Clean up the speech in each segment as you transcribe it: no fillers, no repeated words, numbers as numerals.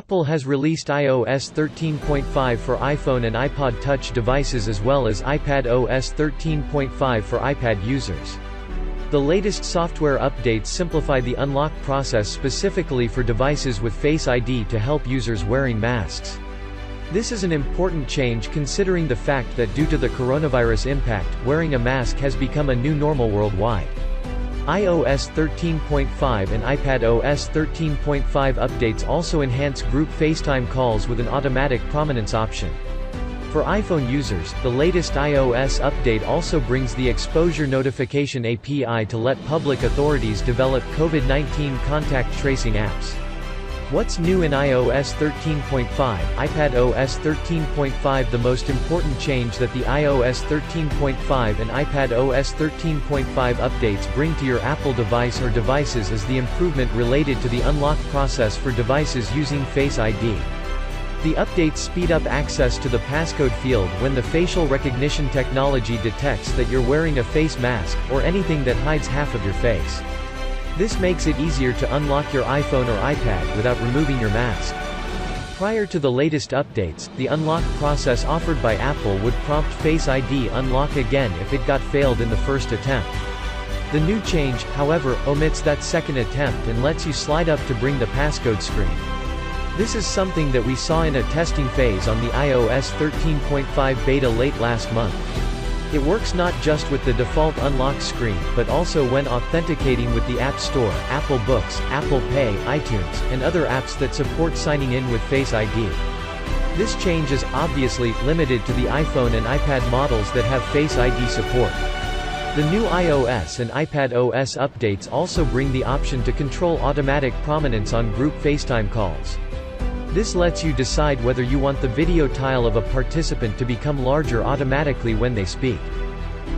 Apple has released iOS 13.5 for iPhone and iPod Touch devices as well as iPadOS 13.5 for iPad users. The latest software updates simplify the unlock process specifically for devices with Face ID to help users wearing masks. This is an important change considering the fact that due to the coronavirus impact, wearing a mask has become a new normal worldwide. iOS 13.5 and iPadOS 13.5 updates also enhance group FaceTime calls with an automatic prominence option. For iPhone users, the latest iOS update also brings the Exposure Notification API to let public authorities develop COVID-19 contact tracing apps. What's new in iOS 13.5, iPadOS 13.5? The most important change that the iOS 13.5 and iPadOS 13.5 updates bring to your Apple device or devices is the improvement related to the unlock process for devices using Face ID. The updates speed up access to the passcode field when the facial recognition technology detects that you're wearing a face mask, or anything that hides half of your face. This makes it easier to unlock your iPhone or iPad without removing your mask. Prior to the latest updates, the unlock process offered by Apple would prompt Face ID unlock again if it got failed in the first attempt. The new change, however, omits that second attempt and lets you slide up to bring the passcode screen. This is something that we saw in a testing phase on the iOS 13.5 beta late last month. It works not just with the default unlock screen, but also when authenticating with the App Store, Apple Books, Apple Pay, iTunes, and other apps that support signing in with Face ID. This change is obviously limited to the iPhone and iPad models that have Face ID support. The new iOS and iPadOS updates also bring the option to control automatic prominence on group FaceTime calls. This lets you decide whether you want the video tile of a participant to become larger automatically when they speak.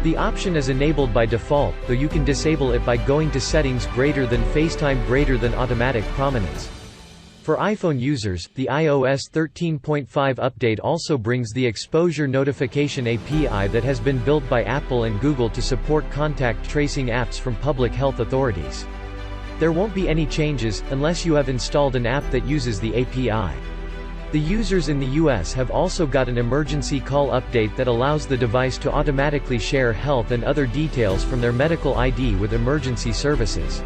The option is enabled by default, though you can disable it by going to Settings greater than FaceTime greater than automatic prominence. For iPhone users, the iOS 13.5 update also brings the Exposure Notification API that has been built by Apple and Google to support contact tracing apps from public health authorities. There won't be any changes, unless you have installed an app that uses the API. The users in the US have also got an emergency call update that allows the device to automatically share health and other details from their medical ID with emergency services.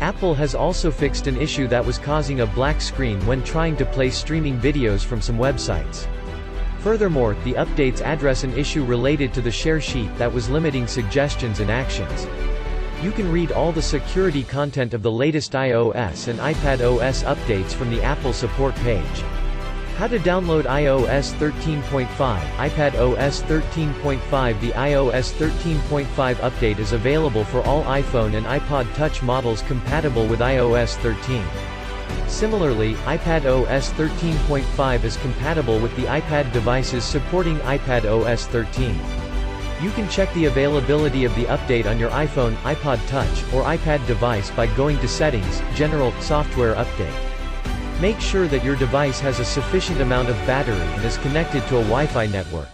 Apple has also fixed an issue that was causing a black screen when trying to play streaming videos from some websites. Furthermore, the updates address an issue related to the share sheet that was limiting suggestions and actions. You can read all the security content of the latest iOS and iPadOS updates from the Apple support page. How to download iOS 13.5, iPadOS 13.5. The iOS 13.5 update is available for all iPhone and iPod Touch models compatible with iOS 13. Similarly, iPadOS 13.5 is compatible with the iPad devices supporting iPadOS 13. You can check the availability of the update on your iPhone, iPod Touch, or iPad device by going to Settings, General, Software Update. Make sure that your device has a sufficient amount of battery and is connected to a Wi-Fi network.